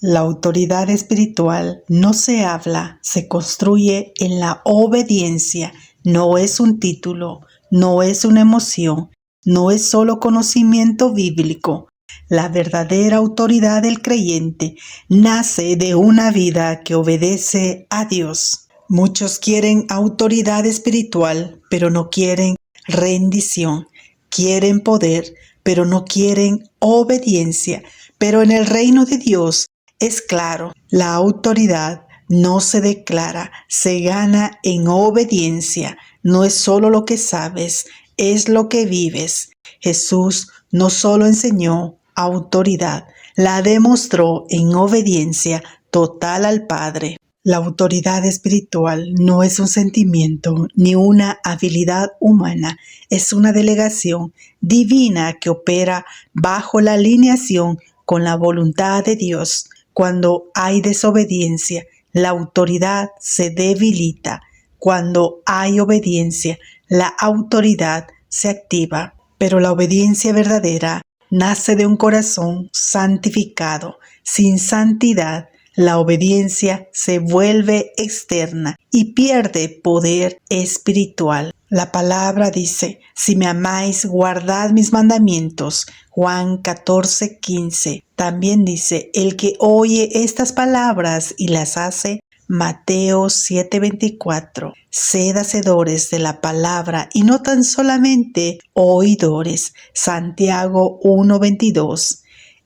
La autoridad espiritual no se habla, se construye en la obediencia. No es un título, no es una emoción, no es solo conocimiento bíblico. La verdadera autoridad del creyente nace de una vida que obedece a Dios. Muchos quieren autoridad espiritual, pero no quieren rendición. Quieren poder, pero no quieren obediencia. Pero en el reino de Dios es claro, la autoridad no se declara, se gana en obediencia. No es solo lo que sabes, es lo que vives. Jesús no solo enseñó autoridad, la demostró en obediencia total al Padre. La autoridad espiritual no es un sentimiento ni una habilidad humana, es una delegación divina que opera bajo la alineación con la voluntad de Dios. Cuando hay desobediencia, la autoridad se debilita. Cuando hay obediencia, la autoridad se activa. Pero la obediencia verdadera nace de un corazón santificado. Sin santidad, la obediencia se vuelve externa y pierde poder espiritual. La palabra dice, si me amáis, guardad mis mandamientos. Juan 14:15. También dice, el que oye estas palabras y las hace. Mateo 7:24. Sed hacedores de la palabra y no tan solamente oidores. Santiago 1:22.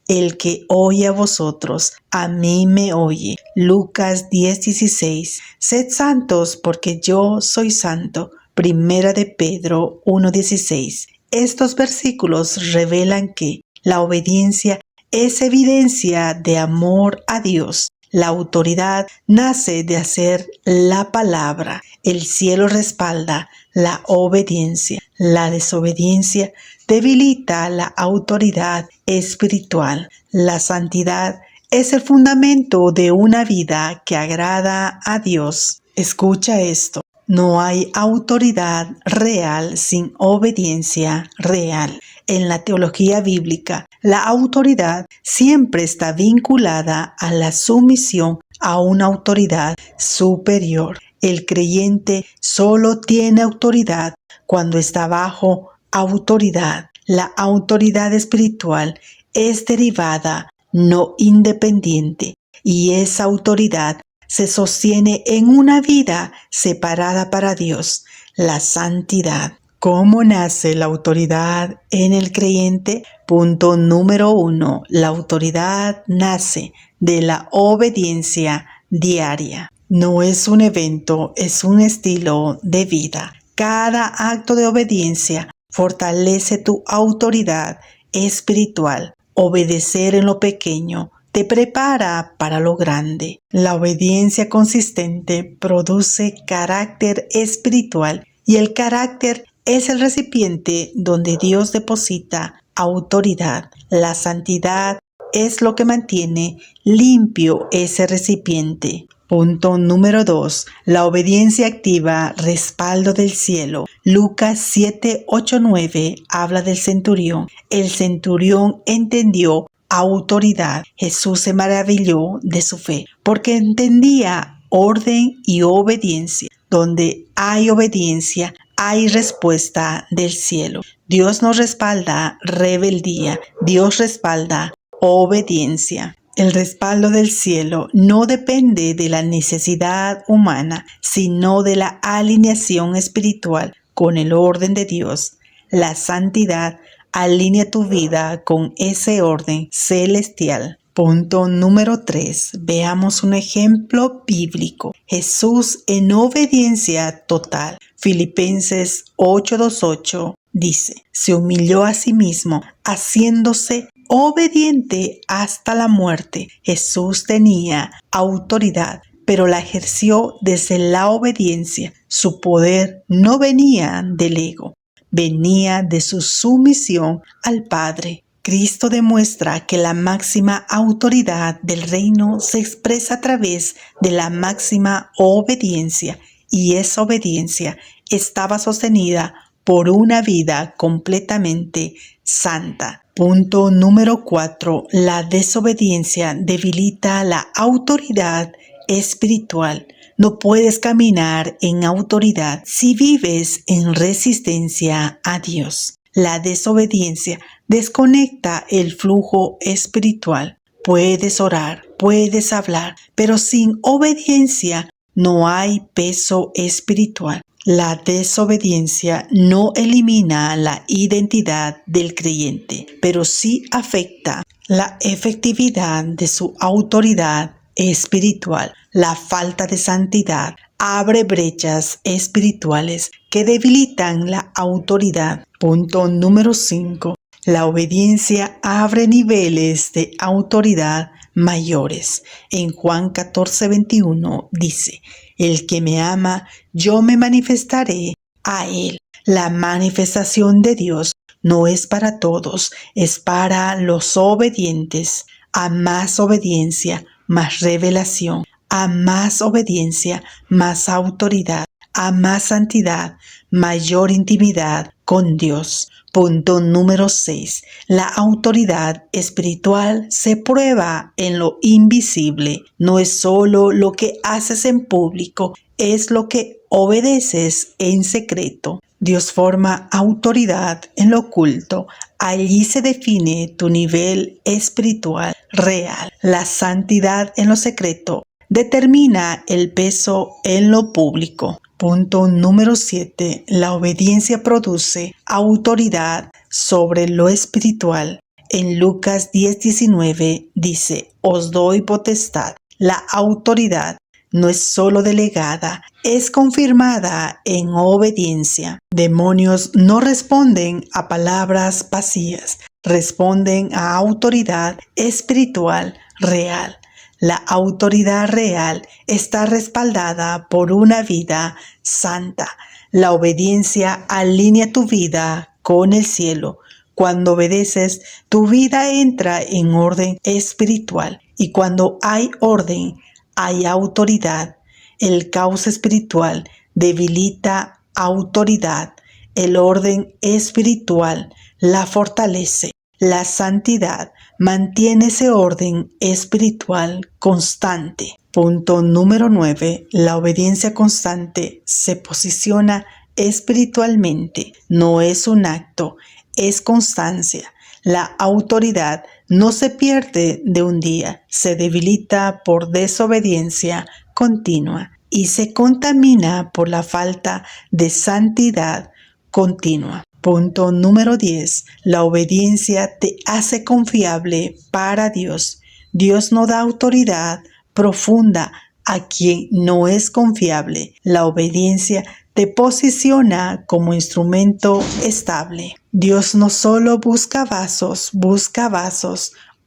El que oye a vosotros, a mí me oye. Lucas 10:16. Sed santos porque yo soy santo. Primera de Pedro 1:16. Estos versículos revelan que la obediencia es evidencia de amor a Dios. La autoridad nace de hacer la palabra. El cielo respalda la obediencia. La desobediencia debilita la autoridad espiritual. La santidad es el fundamento de una vida que agrada a Dios. Escucha esto. No hay autoridad real sin obediencia real. En la teología bíblica, la autoridad siempre está vinculada a la sumisión a una autoridad superior. El creyente solo tiene autoridad cuando está bajo autoridad. La autoridad espiritual es derivada, no independiente, y esa autoridad se sostiene en una vida separada para Dios, la santidad. ¿Cómo nace la autoridad en el creyente? Punto número 1. La autoridad nace de la obediencia diaria. No es un evento, es un estilo de vida. Cada acto de obediencia fortalece tu autoridad espiritual. Obedecer en lo pequeño te prepara para lo grande. La obediencia consistente produce carácter espiritual y el carácter es el recipiente donde Dios deposita autoridad. La santidad es lo que mantiene limpio ese recipiente. Punto número 2. La obediencia activa respaldo del cielo. Lucas 7:8-9 habla del centurión. El centurión entendió autoridad. Jesús se maravilló de su fe porque entendía orden y obediencia. Donde hay obediencia, hay respuesta del cielo. Dios no respalda rebeldía, Dios respalda obediencia. El respaldo del cielo no depende de la necesidad humana, sino de la alineación espiritual con el orden de Dios. La santidad alinea tu vida con ese orden celestial. Punto número 3. Veamos un ejemplo bíblico. Jesús en obediencia total. Filipenses 8:28 dice, se humilló a sí mismo, haciéndose obediente hasta la muerte. Jesús tenía autoridad, pero la ejerció desde la obediencia. Su poder no venía del ego, venía de su sumisión al Padre. Cristo demuestra que la máxima autoridad del reino se expresa a través de la máxima obediencia, y esa obediencia estaba sostenida por una vida completamente santa. Punto número 4. La desobediencia debilita la autoridad espiritual. No puedes caminar en autoridad si vives en resistencia a Dios. La desobediencia desconecta el flujo espiritual. Puedes orar, puedes hablar, pero sin obediencia no hay peso espiritual. La desobediencia no elimina la identidad del creyente, pero sí afecta la efectividad de su autoridad espiritual. La falta de santidad abre brechas espirituales que debilitan la autoridad. Punto número 5. La obediencia abre niveles de autoridad mayores. En Juan 14:21 dice: el que me ama, yo me manifestaré a él. La manifestación de Dios no es para todos, es para los obedientes. A más obediencia, más revelación. A más obediencia, más autoridad. A más santidad, mayor intimidad con Dios. Punto número 6. La autoridad espiritual se prueba en lo invisible. No es solo lo que haces en público, es lo que obedeces en secreto. Dios forma autoridad en lo oculto. Allí se define tu nivel espiritual real. La santidad en lo secreto determina el peso en lo público. Punto número 7. La obediencia produce autoridad sobre lo espiritual. En Lucas 10:19 dice: os doy potestad. La autoridad no es solo delegada, es confirmada en obediencia. Demonios no responden a palabras vacías, responden a autoridad espiritual real. La autoridad real está respaldada por una vida santa. La obediencia alinea tu vida con el cielo. Cuando obedeces, tu vida entra en orden espiritual. Y cuando hay orden, hay autoridad. El caos espiritual debilita autoridad. El orden espiritual la fortalece. La santidad mantiene ese orden espiritual constante. Punto número 9. La obediencia constante se posiciona espiritualmente. No es un acto, es constancia. La autoridad no se pierde de un día, se debilita por desobediencia continua y se contamina por la falta de santidad continua. Punto número 10. La obediencia te hace confiable para Dios. Dios no da autoridad profunda a quien no es confiable. La obediencia te posiciona como instrumento estable. Dios no solo busca vasos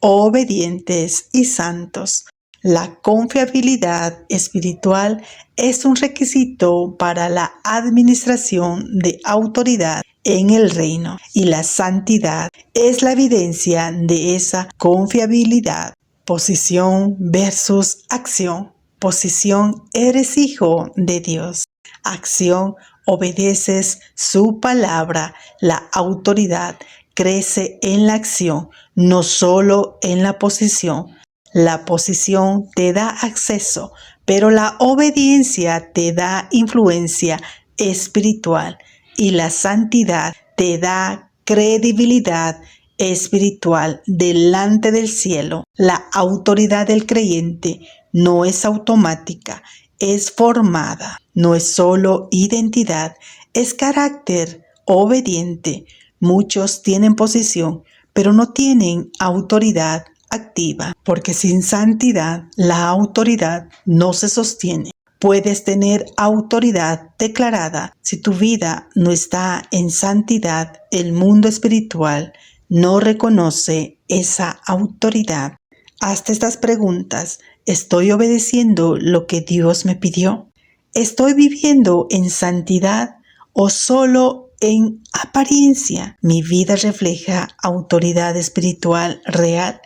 obedientes y santos. La confiabilidad espiritual es un requisito para la administración de autoridad en el reino, y la santidad es la evidencia de esa confiabilidad. Posición versus acción. Posición: eres hijo de Dios. Acción: obedeces su palabra. La autoridad crece en la acción, no solo en la posición. La posición te da acceso, pero la obediencia te da influencia espiritual, y la santidad te da credibilidad espiritual delante del cielo. La autoridad del creyente no es automática, es formada. No es solo identidad, es carácter obediente. Muchos tienen posición, pero no tienen autoridad activa, porque sin santidad la autoridad no se sostiene. Puedes tener autoridad declarada. Si tu vida no está en santidad, el mundo espiritual no reconoce esa autoridad. Hazte estas preguntas. ¿Estoy obedeciendo lo que Dios me pidió? ¿Estoy viviendo en santidad o solo en apariencia? ¿Mi vida refleja autoridad espiritual real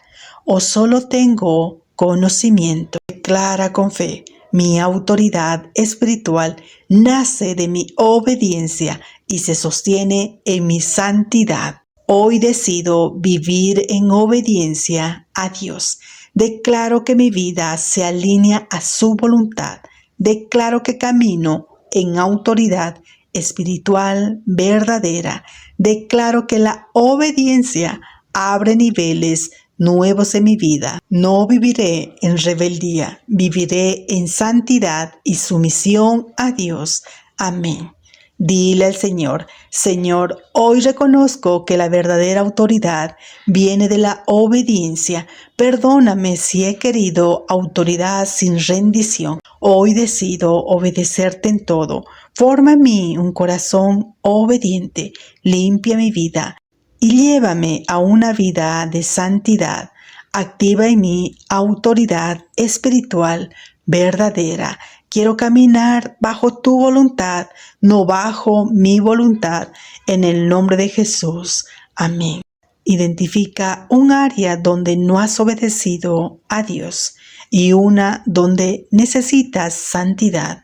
o solo tengo conocimiento? Declara con fe: mi autoridad espiritual nace de mi obediencia y se sostiene en mi santidad. Hoy decido vivir en obediencia a Dios. Declaro que mi vida se alinea a su voluntad. Declaro que camino en autoridad espiritual verdadera. Declaro que la obediencia abre niveles nuevos en mi vida. No viviré en rebeldía, viviré en santidad y sumisión a Dios. Amén. Dile al Señor: Señor, hoy reconozco que la verdadera autoridad viene de la obediencia. Perdóname si he querido autoridad sin rendición. Hoy decido obedecerte en todo. Forma en mí un corazón obediente, limpia mi vida y llévame a una vida de santidad. Activa en mí autoridad espiritual verdadera. Quiero caminar bajo tu voluntad, no bajo mi voluntad. En el nombre de Jesús. Amén. Identifica un área donde no has obedecido a Dios y una donde necesitas santidad.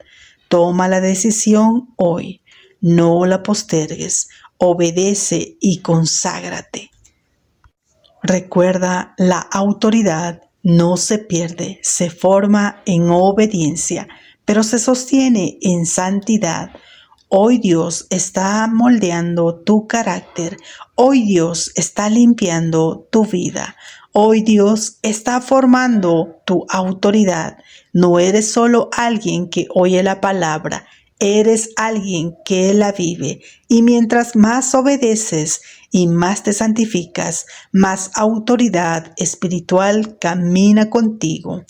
Toma la decisión hoy. No la postergues. Obedece y conságrate. Recuerda, la autoridad no se pierde, se forma en obediencia, pero se sostiene en santidad. Hoy Dios está moldeando tu carácter. Hoy Dios está limpiando tu vida. Hoy Dios está formando tu autoridad. No eres solo alguien que oye la palabra, eres alguien que la vive. Y mientras más obedeces y más te santificas, más autoridad espiritual camina contigo.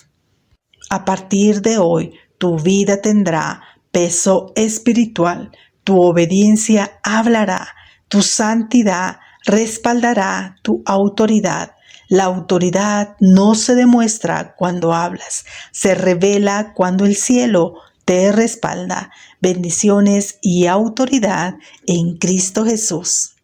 A partir de hoy, tu vida tendrá peso espiritual. Tu obediencia hablará. Tu santidad respaldará tu autoridad. La autoridad no se demuestra cuando hablas, se revela cuando el cielo te respalda. Bendiciones y autoridad en Cristo Jesús.